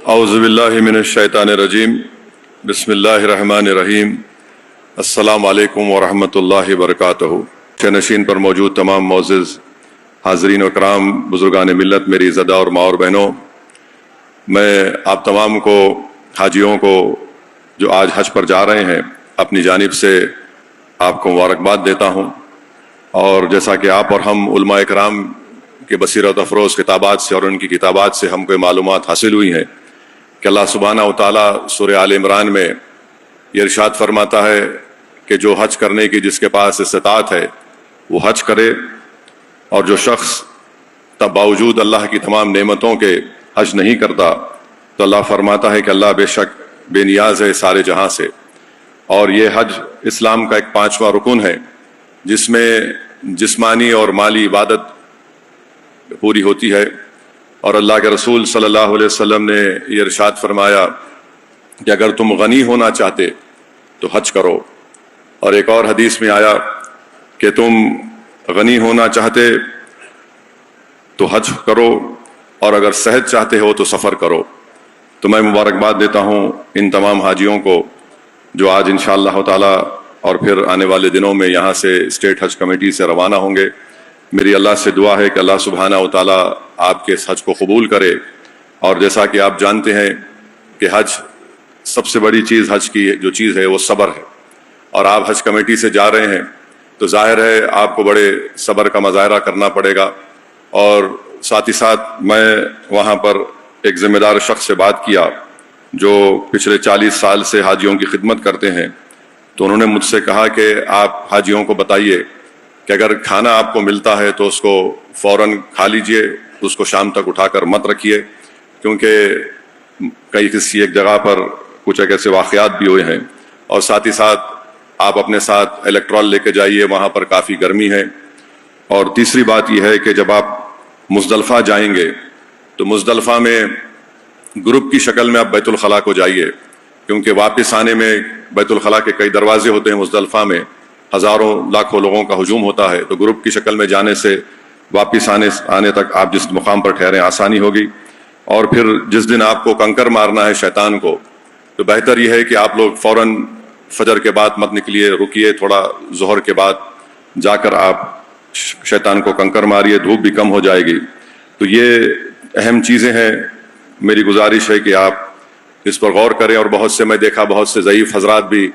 اعوذ باللہ من الشیطان الرجیم بسم اللہ الرحمن الرحیم السلام علیکم ورحمۃ اللہ وبرکاتہ۔ نشین پر موجود تمام معزز حاضرین و کرام، بزرگان ملت، میری عزت اور ماں اور بہنوں، میں آپ تمام کو، حاجیوں کو جو آج حج پر جا رہے ہیں، اپنی جانب سے آپ کو مبارکباد دیتا ہوں۔ اور جیسا کہ آپ اور ہم علماء کرام کے بصیرت افروز کتابات سے اور ان کی کتابات سے ہم کو معلومات حاصل ہوئی ہیں کہ اللہ سبحانہ و تعالیٰ سورہ آل عمران میں یہ ارشاد فرماتا ہے کہ جو حج کرنے کی جس کے پاس استطاعت ہے وہ حج کرے، اور جو شخص تب باوجود اللہ کی تمام نعمتوں کے حج نہیں کرتا تو اللہ فرماتا ہے کہ اللہ بے شک بے نیاز ہے سارے جہاں سے۔ اور یہ حج اسلام کا ایک 5واں رکن ہے جس میں جسمانی اور مالی عبادت پوری ہوتی ہے، اور اللہ کے رسول صلی اللہ علیہ وسلم نے یہ ارشاد فرمایا کہ اگر تم غنی ہونا چاہتے تو حج کرو، اور ایک اور حدیث میں آیا کہ تم غنی ہونا چاہتے تو حج کرو، اور اگر صحت چاہتے ہو تو سفر کرو۔ تو میں مبارکباد دیتا ہوں ان تمام حاجیوں کو جو آج انشاءاللہ تعالی اور پھر آنے والے دنوں میں یہاں سے اسٹیٹ حج کمیٹی سے روانہ ہوں گے۔ میری اللہ سے دعا ہے کہ اللہ سبحانہ و تعالیٰ آپ کے اس حج کو قبول کرے، اور جیسا کہ آپ جانتے ہیں کہ حج سب سے بڑی چیز، حج کی جو چیز ہے وہ صبر ہے، اور آپ حج کمیٹی سے جا رہے ہیں تو ظاہر ہے آپ کو بڑے صبر کا مظاہرہ کرنا پڑے گا۔ اور ساتھ ہی ساتھ میں وہاں پر ایک ذمہ دار شخص سے بات کیا جو پچھلے 40 سال سے حاجیوں کی خدمت کرتے ہیں، تو انہوں نے مجھ سے کہا کہ آپ حاجیوں کو بتائیے کہ اگر کھانا آپ کو ملتا ہے تو اس کو فوراً کھا لیجئے، اس کو شام تک اٹھا کر مت رکھیے، کیونکہ کسی ایک جگہ پر کچھ ایسے واقعات بھی ہوئے ہیں۔ اور ساتھ ہی ساتھ آپ اپنے ساتھ الیکٹرول لے کے جائیے، وہاں پر کافی گرمی ہے۔ اور تیسری بات یہ ہے کہ جب آپ مزدلفہ جائیں گے تو مزدلفہ میں گروپ کی شکل میں آپ بیت الخلاء کو جائیے، کیونکہ واپس آنے میں بیت الخلاء کے کئی دروازے ہوتے ہیں، مزدلفہ میں ہزاروں لاکھوں لوگوں کا ہجوم ہوتا ہے، تو گروپ کی شکل میں جانے سے واپس آنے تک آپ جس مقام پر ٹھہریں آسانی ہوگی۔ اور پھر جس دن آپ کو کنکر مارنا ہے شیطان کو، تو بہتر یہ ہے کہ آپ لوگ فوراً فجر کے بعد مت نکلیے، رکیے، تھوڑا ظہر کے بعد جا کر آپ شیطان کو کنکر ماریے، دھوپ بھی کم ہو جائے گی۔ تو یہ اہم چیزیں ہیں، میری گزارش ہے کہ آپ اس پر غور کریں۔ اور بہت سے میں دیکھا بہت سے ضعیف حضرات بھی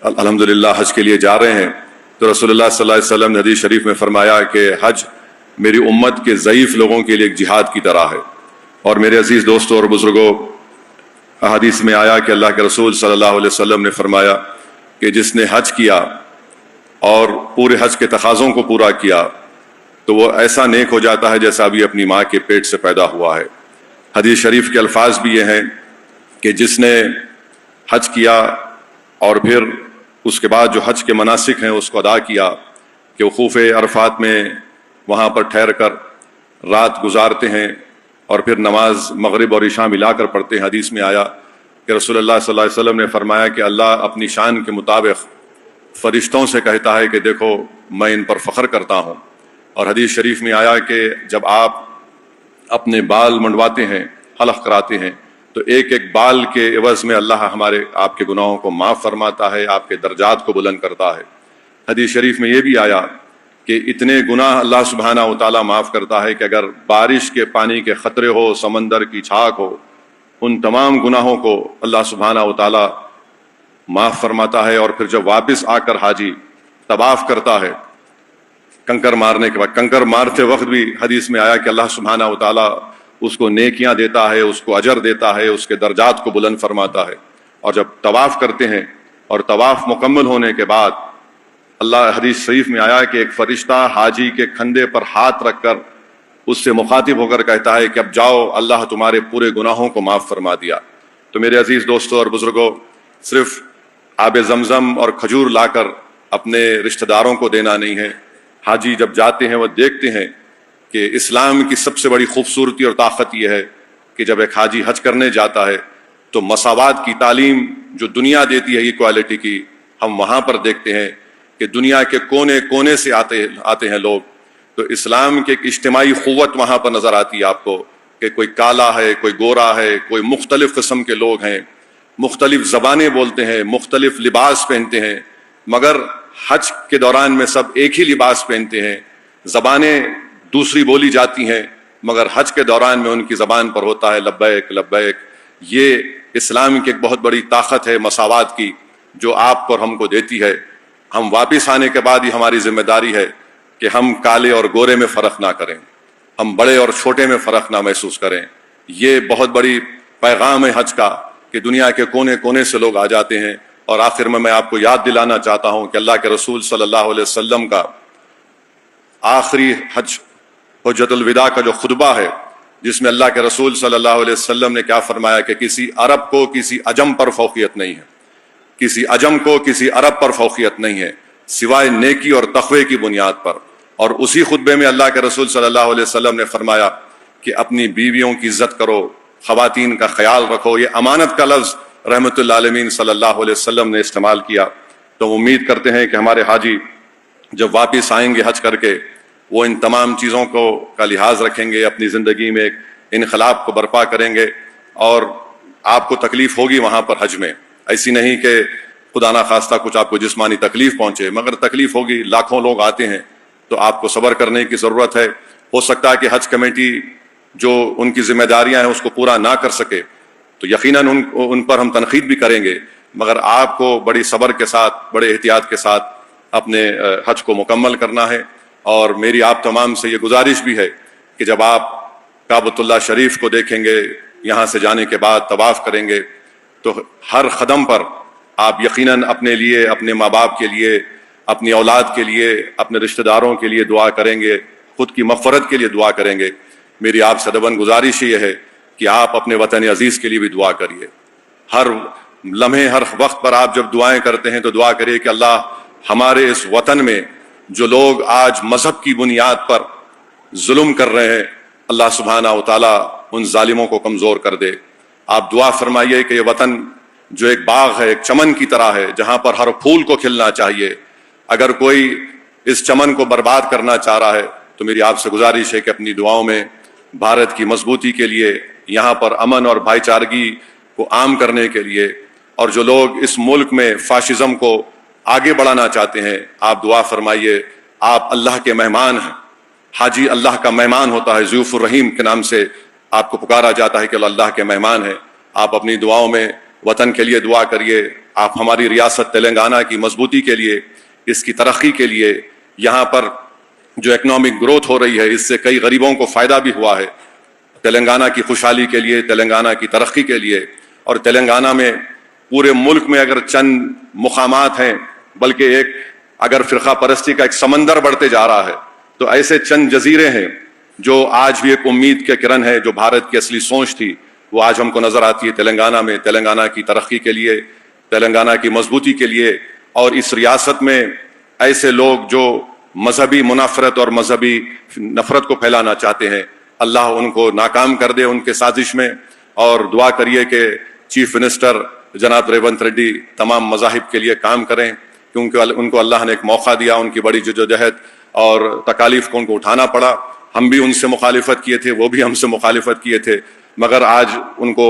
الحمدللہ حج کے لیے جا رہے ہیں، تو رسول اللہ صلی اللہ علیہ وسلم نے حدیث شریف میں فرمایا کہ حج میری امت کے ضعیف لوگوں کے لیے ایک جہاد کی طرح ہے۔ اور میرے عزیز دوستوں اور بزرگوں، حدیث میں آیا کہ اللہ کے رسول صلی اللہ علیہ وسلم نے فرمایا کہ جس نے حج کیا اور پورے حج کے تقاضوں کو پورا کیا تو وہ ایسا نیک ہو جاتا ہے جیسا ابھی اپنی ماں کے پیٹ سے پیدا ہوا ہے۔ حدیث شریف کے الفاظ بھی یہ ہیں کہ جس نے حج کیا اور پھر اس کے بعد جو حج کے مناسک ہیں اس کو ادا کیا، کہ وقوف عرفات میں وہاں پر ٹھہر کر رات گزارتے ہیں اور پھر نماز مغرب اور عشاء ملا کر پڑھتے ہیں۔ حدیث میں آیا کہ رسول اللہ صلی اللہ علیہ وسلم نے فرمایا کہ اللہ اپنی شان کے مطابق فرشتوں سے کہتا ہے کہ دیکھو میں ان پر فخر کرتا ہوں۔ اور حدیث شریف میں آیا کہ جب آپ اپنے بال منڈواتے ہیں، حلق کراتے ہیں، تو ایک ایک بال کے عوض میں اللہ آپ کے گناہوں کو معاف فرماتا ہے، آپ کے درجات کو بلند کرتا ہے۔ حدیث شریف میں یہ بھی آیا کہ اتنے گناہ اللہ سبحانہ و تعالیٰ معاف کرتا ہے کہ اگر بارش کے پانی کے خطرے ہو، سمندر کی چھاک ہو، ان تمام گناہوں کو اللہ سبحانہ و تعالیٰ معاف فرماتا ہے۔ اور پھر جب واپس آ کر حاجی طواف کرتا ہے کنکر مارنے کے بعد، کنکر مارتے وقت بھی حدیث میں آیا کہ اللہ سبحانہ و تعالیٰ اس کو نیکیاں دیتا ہے، اس کو اجر دیتا ہے، اس کے درجات کو بلند فرماتا ہے۔ اور جب طواف کرتے ہیں اور طواف مکمل ہونے کے بعد اللہ، حدیث شریف میں آیا کہ ایک فرشتہ حاجی کے کندھے پر ہاتھ رکھ کر اس سے مخاطب ہو کر کہتا ہے کہ اب جاؤ، اللہ تمہارے پورے گناہوں کو معاف فرما دیا۔ تو میرے عزیز دوستوں اور بزرگوں، صرف آب زمزم اور کھجور لا کر اپنے رشتہ داروں کو دینا نہیں ہے۔ حاجی جب جاتے ہیں وہ دیکھتے ہیں کہ اسلام کی سب سے بڑی خوبصورتی اور طاقت یہ ہے کہ جب ایک حاجی حج کرنے جاتا ہے تو مساوات کی تعلیم جو دنیا دیتی ہے ایکوالٹی کی، ہم وہاں پر دیکھتے ہیں کہ دنیا کے کونے کونے سے آتے ہیں لوگ، تو اسلام کی ایک اجتماعی قوت وہاں پر نظر آتی ہے آپ کو، کہ کوئی کالا ہے، کوئی گورا ہے، کوئی مختلف قسم کے لوگ ہیں، مختلف زبانیں بولتے ہیں، مختلف لباس پہنتے ہیں، مگر حج کے دوران میں سب ایک ہی لباس پہنتے ہیں. زبانیں دوسری بولی جاتی ہیں مگر حج کے دوران میں ان کی زبان پر ہوتا ہے لبیک لبیک. یہ اسلام کی ایک بہت بڑی طاقت ہے مساوات کی، جو آپ کو اور ہم کو دیتی ہے. ہم واپس آنے کے بعد یہ ہماری ذمہ داری ہے کہ ہم کالے اور گورے میں فرق نہ کریں، ہم بڑے اور چھوٹے میں فرق نہ محسوس کریں. یہ بہت بڑی پیغام ہے حج کا کہ دنیا کے کونے کونے سے لوگ آ جاتے ہیں. اور آخر میں آپ کو یاد دلانا چاہتا ہوں کہ اللہ کے رسول صلی اللہ علیہ وسلم کا آخری حجۃ الوداع کا جو خطبہ ہے، جس میں اللہ کے رسول صلی اللہ علیہ وسلم نے کیا فرمایا کہ کسی عرب کو کسی عجم پر فوقیت نہیں ہے، کسی عجم کو کسی عرب پر فوقیت نہیں ہے سوائے نیکی اور تقوی کی بنیاد پر. اور اسی خطبے میں اللہ کے رسول صلی اللہ علیہ وسلم نے فرمایا کہ اپنی بیویوں کی عزت کرو، خواتین کا خیال رکھو. یہ امانت کا لفظ رحمت اللہ عالمین صلی اللہ علیہ وسلم نے استعمال کیا. تو امید کرتے ہیں کہ ہمارے حاجی جب واپس آئیں گے حج کر کے، وہ ان تمام چیزوں کا لحاظ رکھیں گے، اپنی زندگی میں ایک انقلاب کو برپا کریں گے. اور آپ کو تکلیف ہوگی وہاں پر حج میں، ایسی نہیں کہ خدا نخواستہ کچھ آپ کو جسمانی تکلیف پہنچے، مگر تکلیف ہوگی. لاکھوں لوگ آتے ہیں تو آپ کو صبر کرنے کی ضرورت ہے. ہو سکتا ہے کہ حج کمیٹی جو ان کی ذمہ داریاں ہیں اس کو پورا نہ کر سکے، تو یقیناً ان پر ہم تنقید بھی کریں گے، مگر آپ کو بڑی صبر کے ساتھ، بڑے احتیاط کے ساتھ اپنے حج کو مکمل کرنا ہے. اور میری آپ تمام سے یہ گزارش بھی ہے کہ جب آپ کعبۃ اللہ شریف کو دیکھیں گے، یہاں سے جانے کے بعد طواف کریں گے، تو ہر قدم پر آپ یقیناً اپنے لیے، اپنے ماں باپ کے لیے، اپنی اولاد کے لیے، اپنے رشتہ داروں کے لیے دعا کریں گے، خود کی مغفرت کے لیے دعا کریں گے. میری آپ سے ادباً گزارش یہ ہے کہ آپ اپنے وطن عزیز کے لیے بھی دعا کریے. ہر لمحے، ہر وقت پر آپ جب دعائیں کرتے ہیں تو دعا کریے کہ اللہ ہمارے اس وطن میں جو لوگ آج مذہب کی بنیاد پر ظلم کر رہے ہیں، اللہ سبحانہ و تعالیٰ ان ظالموں کو کمزور کر دے. آپ دعا فرمائیے کہ یہ وطن جو ایک باغ ہے، ایک چمن کی طرح ہے، جہاں پر ہر پھول کو کھلنا چاہیے. اگر کوئی اس چمن کو برباد کرنا چاہ رہا ہے تو میری آپ سے گزارش ہے کہ اپنی دعاؤں میں بھارت کی مضبوطی کے لیے، یہاں پر امن اور بھائی چارگی کو عام کرنے کے لیے، اور جو لوگ اس ملک میں فاشزم کو آگے بڑھانا چاہتے ہیں، آپ دعا فرمائیے. آپ اللہ کے مہمان ہیں، حاجی اللہ کا مہمان ہوتا ہے، ضیوف الرحیم کے نام سے آپ کو پکارا جاتا ہے کہ اللہ کے مہمان ہیں. آپ اپنی دعاؤں میں وطن کے لیے دعا کریے. آپ ہماری ریاست تلنگانہ کی مضبوطی کے لیے، اس کی ترقی کے لیے، یہاں پر جو اکنامک گروتھ ہو رہی ہے اس سے کئی غریبوں کو فائدہ بھی ہوا ہے، تلنگانہ کی خوشحالی کے لیے، تلنگانہ کی ترقی کے لیے. اور تلنگانہ میں پورے ملک میں اگر چند مقامات ہیں، بلکہ ایک اگر فرقہ پرستی کا ایک سمندر بڑھتے جا رہا ہے، تو ایسے چند جزیرے ہیں جو آج بھی ایک امید کے کرن ہے. جو بھارت کی اصلی سوچ تھی وہ آج ہم کو نظر آتی ہے تلنگانہ میں. تلنگانہ کی ترقی کے لیے، تلنگانہ کی مضبوطی کے لیے، اور اس ریاست میں ایسے لوگ جو مذہبی منافرت اور مذہبی نفرت کو پھیلانا چاہتے ہیں، اللہ ان کو ناکام کر دے ان کے سازش میں. اور دعا کریے کہ چیف منسٹر جناب ریونت ریڈی تمام مذاہب کے لیے کام کریں، کیونکہ ان کو اللہ نے ایک موقع دیا. ان کی بڑی جدوجہد اور تکالیف کو ان کو اٹھانا پڑا. ہم بھی ان سے مخالفت کیے تھے، وہ بھی ہم سے مخالفت کیے تھے، مگر آج ان کو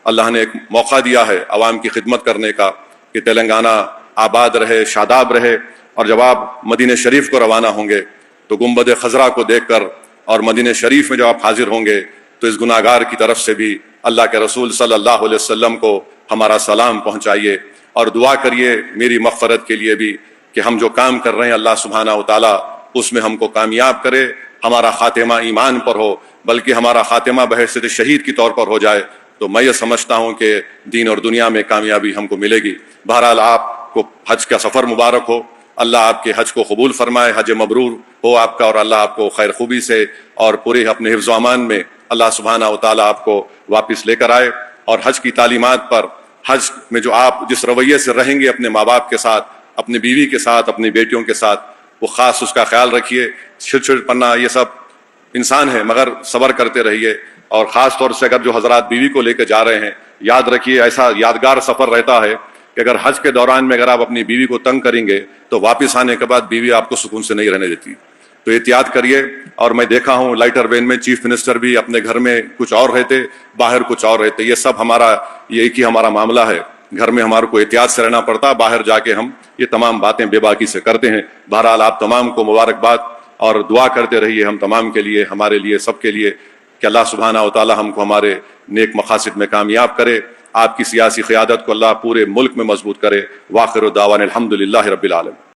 اللہ نے ایک موقع دیا ہے عوام کی خدمت کرنے کا کہ تلنگانہ آباد رہے، شاداب رہے. اور جب آپ مدینہ شریف کو روانہ ہوں گے تو گنبد خضرا کو دیکھ کر، اور مدینہ شریف میں جب آپ حاضر ہوں گے تو اس گناہگار کی طرف سے بھی اللہ کے رسول صلی اللہ علیہ وسلم کو ہمارا سلام پہنچائیے. اور دعا کریے میری مغفرت کے لیے بھی کہ ہم جو کام کر رہے ہیں اللہ سبحانہ و تعالیٰ اس میں ہم کو کامیاب کرے. ہمارا خاتمہ ایمان پر ہو، بلکہ ہمارا خاتمہ بحیثیت شہید کی طور پر ہو جائے، تو میں یہ سمجھتا ہوں کہ دین اور دنیا میں کامیابی ہم کو ملے گی. بہرحال آپ کو حج کا سفر مبارک ہو. اللہ آپ کے حج کو قبول فرمائے، حج مبرور ہو آپ کا، اور اللہ آپ کو خیر خوبی سے اور پورے اپنے حفظ و امان میں اللہ سبحانہ و تعالیٰ آپ کو واپس لے کر آئے. اور حج کی تعلیمات پر، حج میں جو آپ جس رویے سے رہیں گے اپنے ماں باپ کے ساتھ، اپنی بیوی کے ساتھ، اپنی بیٹیوں کے ساتھ، وہ خاص اس کا خیال رکھیے. چھڑ پنا یہ سب انسان ہے، مگر صبر کرتے رہیے. اور خاص طور سے اگر جو حضرات بیوی کو لے کے جا رہے ہیں، یاد رکھیے ایسا یادگار سفر رہتا ہے کہ اگر حج کے دوران میں اگر آپ اپنی بیوی کو تنگ کریں گے تو واپس آنے کے بعد بیوی آپ کو سکون سے نہیں رہنے دیتی. تو احتیاط کریے. اور میں دیکھا ہوں لائٹر وین میں چیف منسٹر بھی اپنے گھر میں کچھ اور رہتے, باہر کچھ اور رہتے. یہ سب یہ ایک ہی ہمارا معاملہ ہے. گھر میں ہمارے کو احتیاط سے رہنا پڑتا, باہر جا کے ہم یہ تمام باتیں بے باکی سے کرتے ہیں. بہرحال آپ تمام کو مبارکباد, اور دعا کرتے رہیے ہم تمام کے لیے, ہمارے لیے, سب کے لیے, کہ اللہ سبحانہ و تعالی ہم کو ہمارے نیک مقاصد میں کامیاب کرے. آپ کی سیاسی قیادت کو اللہ پورے ملک میں مضبوط کرے. وآخر دعوانا الحمدللہ رب العالمین.